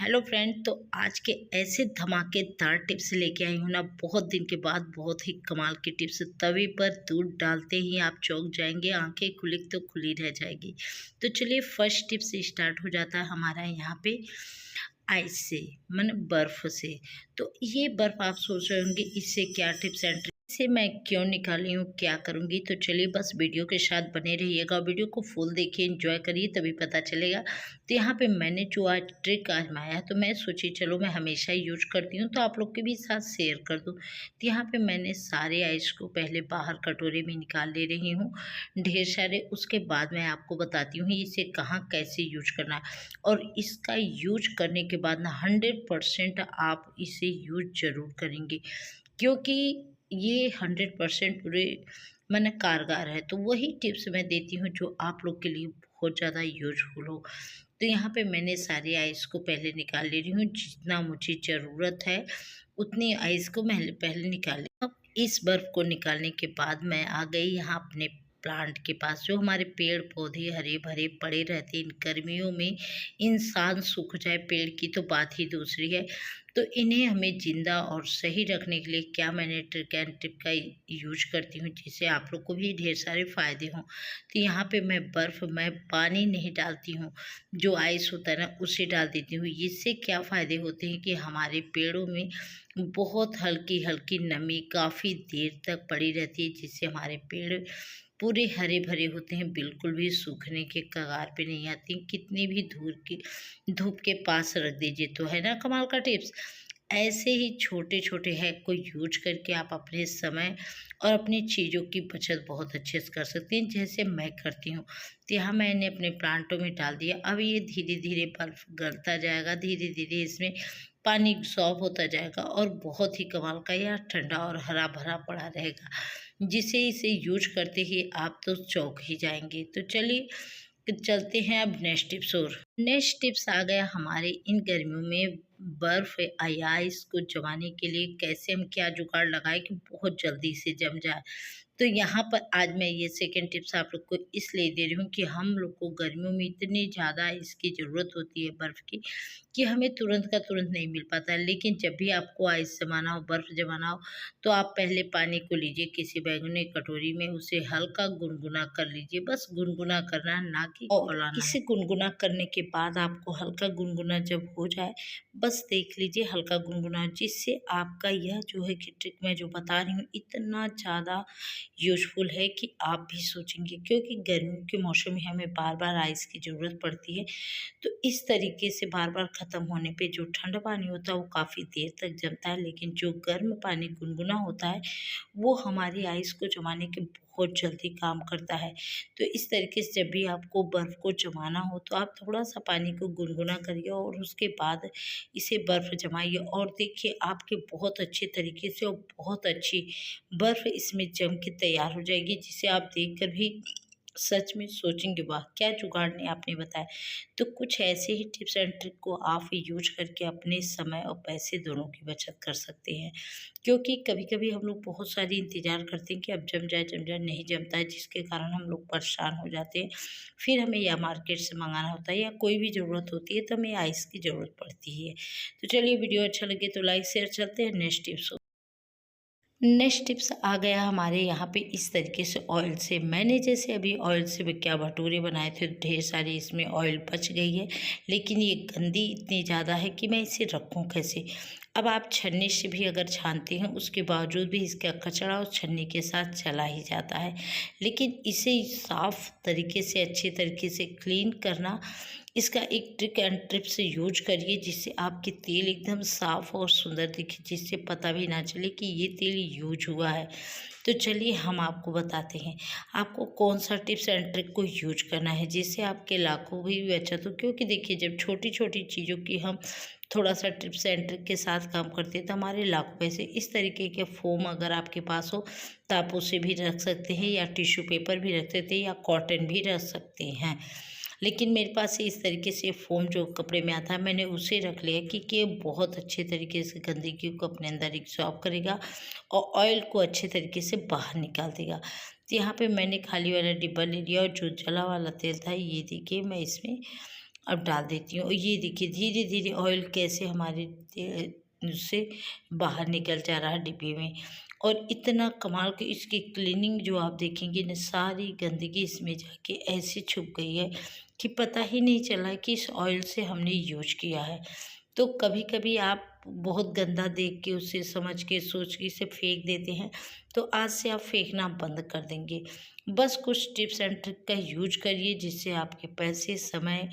Hello friend. तो आज के ऐसे धमाकेदार टिप्स लेके आई हूँ ना, बहुत दिन के बाद बहुत ही कमाल की टिप्स। तवे पर दूध डालते ही आप चौंक जाएंगे, आंखें खुली तो खुली रह जाएगी। तो चलिए फर्स्ट टिप से स्टार्ट हो जाता है हमारा यहाँ पे आइस से, मन बर्फ से। तो ये बर्फ आप सोच रहे होंगे इससे क्या टिप्स एंड इसे मैं क्यों निकाली हूँ, क्या करूँगी। तो चलिए बस वीडियो के साथ बने रहिएगा, वीडियो को फुल देखिए, एंजॉय करिए, तभी पता चलेगा। तो यहाँ पे मैंने जो आज ट्रिक आजमाया है, तो मैं सोची चलो मैं हमेशा यूज करती हूँ तो आप लोग के भी साथ शेयर कर दूँ। तो यहाँ पे मैंने सारे आइस को पहले बाहर कटोरे में निकाल ले रही हूँ, ढेर सारे। उसके बाद मैं आपको बताती हूँ इसे कहाँ कैसे यूज करना है। और इसका यूज करने के बाद ना 100% आप इसे यूज जरूर करेंगे, क्योंकि ये 100% पूरे मन कारगर है। तो वही टिप्स मैं देती हूँ जो आप लोग के लिए बहुत ज़्यादा यूजफुल हो। तो यहाँ पे मैंने सारे आइस को पहले निकाल ले रही हूँ, जितना मुझे ज़रूरत है उतनी आइस को मैं पहले निकाल ली। अब इस बर्फ़ को निकालने के बाद मैं आ गई यहाँ अपने प्लांट के पास। जो हमारे पेड़ पौधे हरे भरे पड़े रहते हैं, इन गर्मियों में इंसान सूख जाए पेड़ की तो बात ही दूसरी है। तो इन्हें हमें जिंदा और सही रखने के लिए क्या मैंने ट्रिक एंड टिप का यूज करती हूँ, जिससे आप लोग को भी ढेर सारे फायदे हों। तो यहाँ पे मैं पानी नहीं डालती हूँ, जो आइस होता है ना उसे डाल देती हूँ। इससे क्या फ़ायदे होते हैं कि हमारे पेड़ों में बहुत हल्की हल्की नमी काफ़ी देर तक पड़ी रहती है, जिससे हमारे पेड़ पूरे हरे भरे होते हैं, बिल्कुल भी सूखने के कगार पे नहीं आती। कितनी भी धूप के पास रख दीजिए तो है ना कमाल का टिप्स। ऐसे ही छोटे छोटे हैक को यूज करके आप अपने समय और अपनी चीज़ों की बचत बहुत अच्छे से कर सकते हैं, जैसे मैं करती हूँ। तो यहाँ मैंने अपने प्लांटों में डाल दिया। अब ये धीरे धीरे बर्फ गलता जाएगा, धीरे धीरे इसमें पानी सॉफ्ट होता जाएगा और बहुत ही कमाल का यह ठंडा और हरा भरा पड़ा रहेगा, जिसे इसे यूज करते ही आप तो चौंक ही जाएंगे। तो चलिए चलते हैं अब नेक्स्ट टिप्स। और नेक्स्ट टिप्स आ गया हमारे इन गर्मियों में बर्फ या आइस को जमाने के लिए कैसे हम क्या जुगाड़ लगाए कि बहुत जल्दी से जम जाए। तो यहाँ पर आज मैं ये सेकंड टिप्स आप लोग को इसलिए दे रही हूँ कि हम लोग को गर्मियों में इतनी ज़्यादा इसकी ज़रूरत होती है बर्फ़ की, कि हमें तुरंत का तुरंत नहीं मिल पाता है। लेकिन जब भी आपको आइस जमाना हो, बर्फ़ जमाना हो, तो आप पहले पानी को लीजिए किसी बैंगनी कटोरी में, उसे हल्का गुनगुना कर लीजिए। बस गुनगुना करना है, ना कि खौलाना है। इसे गुनगुना करने के बाद आपको हल्का गुनगुना जब हो जाए, बस देख लीजिए हल्का गुनगुना, जिससे आपका यह जो है कि ट्रिक मैं जो बता रही हूँ इतना ज़्यादा यूज़फुल है कि आप भी सोचेंगे, क्योंकि गर्मियों के मौसम में हमें बार बार आइस की ज़रूरत पड़ती है। तो इस तरीके से बार बार ख़त्म होने पे जो ठंडा पानी होता है वो काफ़ी देर तक जमता है, लेकिन जो गर्म पानी गुनगुना होता है वो हमारी आइस को जमाने के बहुत जल्दी काम करता है। तो इस तरीके से जब भी आपको बर्फ़ को जमाना हो तो आप थोड़ा सा पानी को गुनगुना करिए और उसके बाद इसे बर्फ़ जमाइए, और देखिए आपके बहुत अच्छे तरीके से और बहुत अच्छी बर्फ़ इसमें जम के तैयार हो जाएगी, जिसे आप देख कर भी सच में सोचेंगे वाह क्या जुगाड़ ने आपने बताया। तो कुछ ऐसे ही टिप्स एंड ट्रिक को आप यूज करके अपने समय और पैसे दोनों की बचत कर सकते हैं, क्योंकि कभी कभी हम लोग बहुत सारी इंतज़ार करते हैं कि अब जम जाए, नहीं जमता है, जिसके कारण हम लोग परेशान हो जाते हैं। फिर हमें या मार्केट से मंगाना होता है या कोई भी ज़रूरत होती है तो हमें आइस की ज़रूरत पड़ती है। तो चलिए वीडियो अच्छा लगे तो लाइक शेयर। चलते हैं नेक्स्ट टिप्स। नेक्स्ट टिप्स आ गया हमारे यहाँ पे इस तरीके से ऑयल से। मैंने जैसे अभी ऑयल से क्या भटूरे बनाए थे, ढेर सारी इसमें ऑयल बच गई है, लेकिन ये गंदी इतनी ज़्यादा है कि मैं इसे रखूँ कैसे। अब आप छन्नी से भी अगर छानते हैं उसके बावजूद भी इसका कचरा उस छन्नी के साथ चला ही जाता है। लेकिन इसे साफ तरीके से अच्छे तरीके से क्लीन करना, इसका एक ट्रिक एंड टिप से यूज करिए, जिससे आपकी तेल एकदम साफ़ और सुंदर दिखे, जिससे पता भी ना चले कि ये तेल यूज हुआ है। तो चलिए हम आपको बताते हैं आपको कौन सा टिप्स एंड ट्रिक को यूज करना है, जिससे आपके लाखों भी बचत हो। क्योंकि देखिए जब छोटी छोटी चीज़ों की हम थोड़ा सा टिप्स एंड ट्रिक के साथ काम करते हैं तो हमारे लाखों पैसे। इस तरीके के फोम अगर आपके पास हो तो आप उसे भी रख सकते हैं, या टिश्यू पेपर भी रख सकते हैं, या कॉटन भी रख सकते हैं। लेकिन मेरे पास इस तरीके से फ़ोम जो कपड़े में आता है मैंने उसे रख लिया, क्योंकि ये बहुत अच्छे तरीके से गंदगी को अपने अंदर एब्जॉर्ब करेगा और ऑयल को अच्छे तरीके से बाहर निकाल देगा। तो यहाँ पे मैंने खाली वाला डिब्बा ले लिया और जो जला वाला तेल था ये देखिए मैं इसमें अब डाल देती हूँ। और ये देखिए धीरे धीरे ऑयल कैसे हमारे से बाहर निकल जा रहा है डिब्बे में। और इतना कमाल की इसकी क्लीनिंग जो आप देखेंगे ना, सारी गंदगी इसमें जाके ऐसे छुप गई है कि पता ही नहीं चला कि इस ऑयल से हमने यूज किया है। तो कभी कभी आप बहुत गंदा देख के उसे समझ के सोच के इसे फेंक देते हैं, तो आज से आप फेंकना बंद कर देंगे। बस कुछ टिप्स एंड ट्रिक का यूज करिए जिससे आपके पैसे, समय,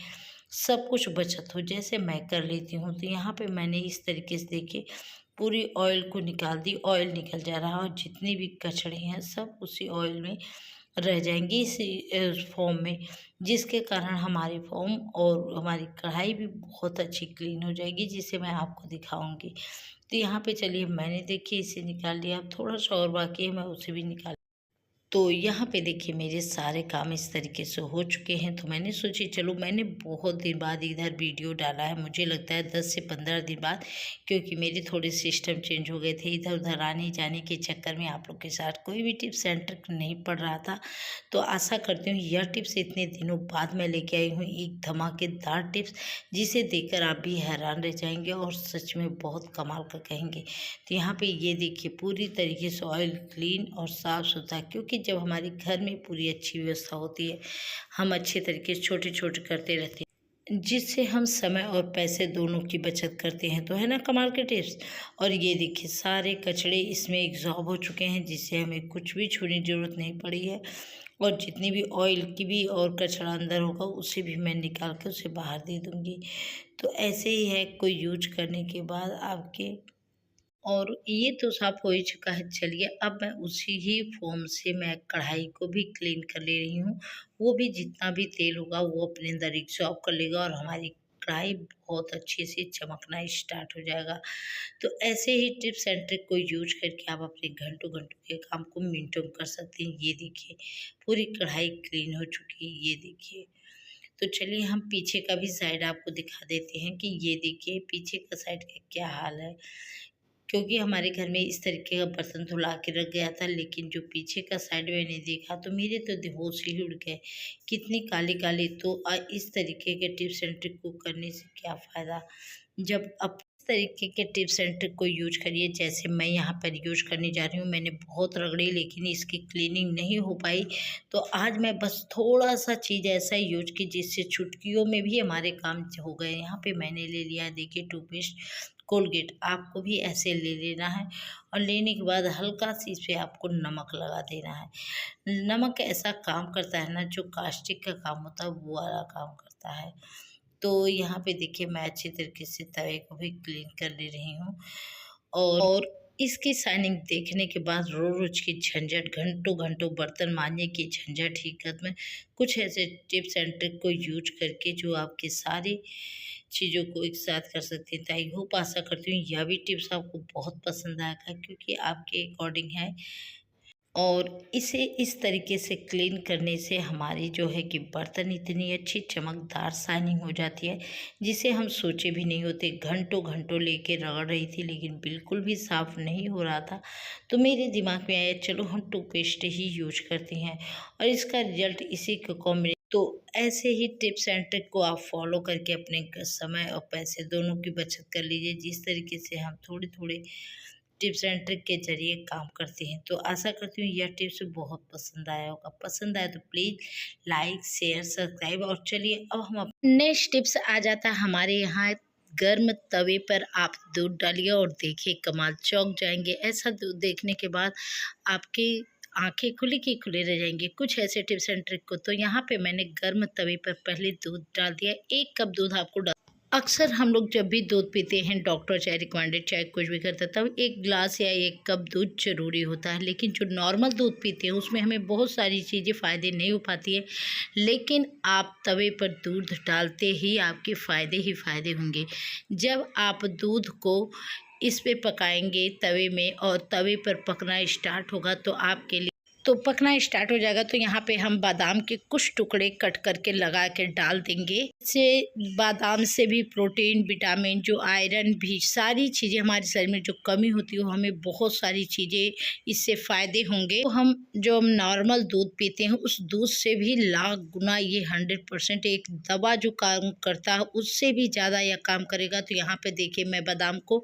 सब कुछ बचत हो। जैसे मैं कर लेती हूँ, तो यहाँ पे मैंने इस तरीके से देखिए पूरी ऑयल को निकाल दी। ऑयल निकल जा रहा है और जितनी भी कचड़े हैं सब उसी ऑयल में रह जाएंगी, इसी फॉर्म में, जिसके कारण हमारी फॉर्म और हमारी कढ़ाई भी बहुत अच्छी क्लीन हो जाएगी, जिसे मैं आपको दिखाऊंगी। तो यहाँ पे चलिए मैंने देखिए इसे निकाल लिया। अब थोड़ा सा और बाकी है, मैं उसे भी निकाल। तो यहाँ पे देखिए मेरे सारे काम इस तरीके से हो चुके हैं। तो मैंने सोची चलो, मैंने बहुत दिन बाद इधर वीडियो डाला है, मुझे लगता है 10 से 15 दिन बाद, क्योंकि मेरे थोड़े सिस्टम चेंज हो गए थे। इधर उधर आने जाने के चक्कर में आप लोग के साथ कोई भी टिप्स एंड ट्रिक नहीं पड़ रहा था। तो आशा करती हूँ यह टिप्स इतने दिनों बाद मैं लेके आई हूँ, एक धमाकेदार टिप्स, जिसे देखकर आप भी हैरान रह जाएंगे और सच में बहुत कमाल का कहेंगे। तो यहाँ पे ये देखिए पूरी तरीके से ऑयल क्लीन और साफ़ सुथरा, क्योंकि जब हमारे घर में पूरी अच्छी व्यवस्था होती है, हम अच्छे तरीके से छोटे छोटे करते रहते हैं, जिससे हम समय और पैसे दोनों की बचत करते हैं। तो है ना कमाल के टिप्स। और ये देखिए सारे कचड़े इसमें एग्जॉर्ब हो चुके हैं, जिससे हमें कुछ भी छूने की ज़रूरत नहीं पड़ी है। और जितनी भी ऑयल की भी और कचरा अंदर होगा उसे भी मैं निकाल के उसे बाहर दे दूँगी। तो ऐसे ही है, कोई यूज करने के बाद आपके, और ये तो साफ़ हो ही चुका है। चलिए अब मैं उसी ही फ़ोम से मैं कढ़ाई को भी क्लीन कर ले रही हूँ। वो भी जितना भी तेल होगा वो अपने अंदर एब्ज़ॉर्ब कर लेगा और हमारी कढ़ाई बहुत अच्छे से चमकना स्टार्ट हो जाएगा। तो ऐसे ही टिप्स एंड ट्रिक को यूज़ करके आप अपने घंटों-घंटों के काम को मिनटों में कर सकते हैं। ये देखिए पूरी कढ़ाई क्लीन हो चुकी है, ये देखिए। तो चलिए हम पीछे का भी साइड आपको दिखा देते हैं कि ये देखिए पीछे का साइड का क्या हाल है। क्योंकि हमारे घर में इस तरीके का बर्तन धुला के रख गया था, लेकिन जो पीछे का साइड मैंने देखा तो मेरे तो होश ही उड़ गए, कितनी काली काली। तो इस तरीके के टिप्स एंड ट्रिक को करने से क्या फ़ायदा, जब आप इस तरीके के टिप्स एंड ट्रिक को यूज करिए जैसे मैं यहाँ पर यूज करने जा रही हूँ। मैंने बहुत रगड़ी लेकिन इसकी क्लीनिंग नहीं हो पाई, तो आज मैं बस थोड़ा सा चीज़ ऐसा यूज की जिससे चुटकियों में भी हमारे काम हो गए। यहाँ पे मैंने ले लिया है देखिए टूथपेस्ट, कोलगेट, आपको भी ऐसे ले लेना है। और लेने के बाद हल्का सी इस पे आपको नमक लगा देना है। नमक ऐसा काम करता है ना, जो कास्टिक का काम होता है वो वाला काम करता है। तो यहाँ पे देखिए मैं अच्छी तरीके से तवे को भी क्लीन कर ले रही हूँ। और इसकी शाइनिंग देखने के बाद रोज़ की झंझट, घंटों घंटों बर्तन मांजने की झंझट ही खत्म। कुछ ऐसे टिप्स एंड ट्रिक को यूज करके जो आपके सारी चीज़ों को एक साथ कर सकते हैं। तो आई होप, आशा करती हूँ यह भी टिप्स आपको बहुत पसंद आएगा, क्योंकि आपके अकॉर्डिंग है। और इसे इस तरीके से क्लीन करने से हमारी जो है कि बर्तन इतनी अच्छी चमकदार शाइनिंग हो जाती है, जिसे हम सोचे भी नहीं होते। घंटों घंटों लेके रगड़ रही थी लेकिन बिल्कुल भी साफ़ नहीं हो रहा था। तो मेरे दिमाग में आया चलो हम टूथपेस्ट ही यूज करते हैं, और इसका रिजल्ट इसी का कॉम्बिनेशन। तो ऐसे ही टिप्स एंड ट्रिक को आप फॉलो करके अपने समय और पैसे दोनों की बचत कर लीजिए, जिस तरीके से हम थोड़े थोड़े टिप्स एंड ट्रिक के ज़रिए काम करते हैं। तो आशा करती हूँ यह टिप्स बहुत पसंद आया होगा। पसंद आया तो प्लीज़ लाइक, शेयर, सब्सक्राइब। और चलिए अब हम नेक्स्ट टिप्स आ जाता है हमारे यहाँ। गर्म तवे पर आप दूध डालिए और देखिए कमाल, चौंक जाएंगे। ऐसा दूध देखने के बाद आपकी आंखें खुली की खुली रह जाएंगी। कुछ ऐसे टिप्स एंड ट्रिक को, तो यहाँ पे मैंने गर्म तवे पर पहले दूध डाल दिया। 1 कप दूध आपको डाल। अक्सर हम लोग जब भी दूध पीते हैं, डॉक्टर चाहे रिकमेंडेड चाहे कुछ भी करता है, तब 1 ग्लास या 1 कप दूध ज़रूरी होता है। लेकिन जो नॉर्मल दूध पीते हैं उसमें हमें बहुत सारी चीज़ें फ़ायदे नहीं हो पाती है, लेकिन आप तवे पर दूध डालते ही आपके फ़ायदे ही फ़ायदे होंगे। जब आप दूध को इस पे पकाएंगे तवे में और तवे पर पकना स्टार्ट होगा, तो आपके लिए तो पकना स्टार्ट हो जाएगा तो यहाँ पे हम बादाम के कुछ टुकड़े कट करके लगा के डाल देंगे। इससे बादाम से भी प्रोटीन, विटामिन, जो आयरन भी, सारी चीज़ें हमारे शरीर में जो कमी होती है, हमें बहुत सारी चीज़ें इससे फ़ायदे होंगे। तो हम जो नॉर्मल दूध पीते हैं उस दूध से भी लाख गुना ये 100% एक दवा जो काम करता है उससे भी ज़्यादा यह काम करेगा। तो यहाँ पे देखिए मैं बादाम को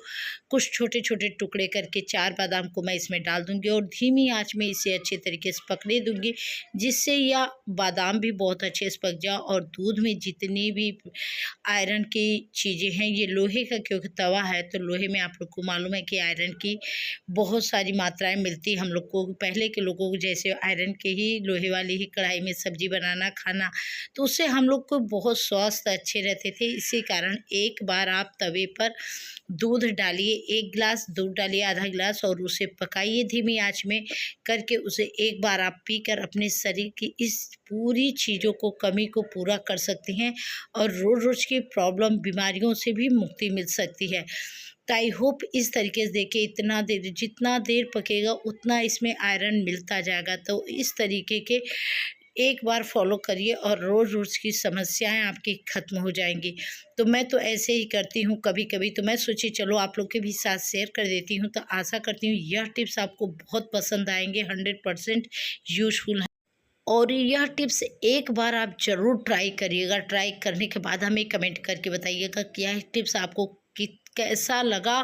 कुछ छोटे छोटे टुकड़े करके 4 बादाम को मैं इसमें डाल दूँगी और धीमी आंच में इसे अच्छे तरीके से पकने दूँगी, जिससे यह बादाम भी बहुत अच्छे से पक जाए और दूध में जितनी भी आयरन की चीज़ें हैं, ये लोहे का क्योंकि तवा है तो लोहे में आप लोग को मालूम है कि आयरन की बहुत सारी मात्राएं मिलती हम लोग को। पहले के लोगों को जैसे आयरन के ही लोहे वाली ही कढ़ाई में सब्जी बनाना खाना, तो उससे हम लोग को बहुत स्वास्थ्य अच्छे रहते थे। इसी कारण एक बार आप तवे पर दूध डालिए, 1 गिलास दूध डालिए, आधा गिलास, और उसे पकाइए धीमी आंच में करके। उसे एक बार आप पीकर अपने शरीर की इस पूरी चीज़ों को कमी को पूरा कर सकती हैं और रोज़ रोज़ की प्रॉब्लम, बीमारियों से भी मुक्ति मिल सकती है। तो आई होप इस तरीके से देखिए, इतना देर जितना देर पकेगा उतना इसमें आयरन मिलता जाएगा। तो इस तरीके के एक बार फॉलो करिए और रोज़ रोज़ की समस्याएं आपकी ख़त्म हो जाएंगी। तो मैं तो ऐसे ही करती हूँ कभी कभी, तो मैं सोची चलो आप लोग के भी साथ शेयर कर देती हूँ। तो आशा करती हूँ यह टिप्स आपको बहुत पसंद आएंगे, 100% यूजफुल है। और यह टिप्स एक बार आप ज़रूर ट्राई करिएगा। ट्राई करने के बाद हमें कमेंट करके बताइएगा कि यह टिप्स आपको कैसा लगा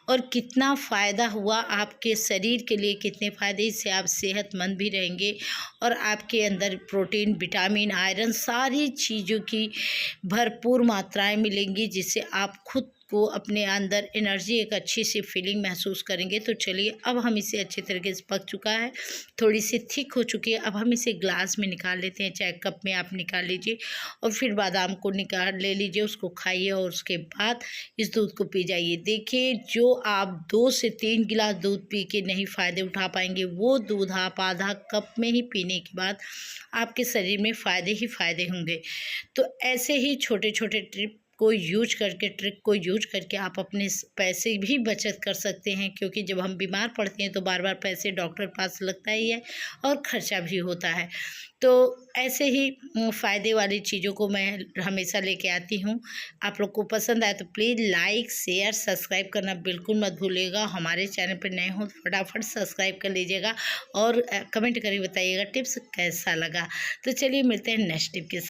और कितना फ़ायदा हुआ आपके शरीर के लिए, कितने फ़ायदे, इससे आप सेहतमंद भी रहेंगे और आपके अंदर प्रोटीन, विटामिन, आयरन, सारी चीज़ों की भरपूर मात्राएं मिलेंगी, जिससे आप खुद को अपने अंदर एनर्जी, एक अच्छी सी फीलिंग महसूस करेंगे। तो चलिए अब हम इसे अच्छे तरीके से पक चुका है, थोड़ी सी थिक हो चुकी है। अब हम इसे ग्लास में निकाल लेते हैं, चाहे कप में आप निकाल लीजिए और फिर बादाम को निकाल ले लीजिए, उसको खाइए और उसके बाद इस दूध को पी जाइए। देखिए जो आप 2 से 3 गिलास दूध पी के नहीं फ़ायदे उठा पाएंगे, वो दूध आप आधा कप में ही पीने के बाद आपके शरीर में फ़ायदे ही फ़ायदे होंगे। तो ऐसे ही छोटे छोटे ट्रिक को यूज करके आप अपने पैसे भी बचत कर सकते हैं, क्योंकि जब हम बीमार पड़ते हैं तो बार बार पैसे डॉक्टर पास लगता ही है और ख़र्चा भी होता है। तो ऐसे ही फ़ायदे वाली चीज़ों को मैं हमेशा लेके आती हूँ। आप लोग को पसंद आए तो प्लीज़ लाइक, शेयर, सब्सक्राइब करना बिल्कुल मत भूलिएगा। हमारे चैनल पर नए हो तो फटाफट सब्सक्राइब कर लीजिएगा और कमेंट करके बताइएगा टिप्स कैसा लगा। तो चलिए मिलते हैं नेक्स्ट टिप के साथ।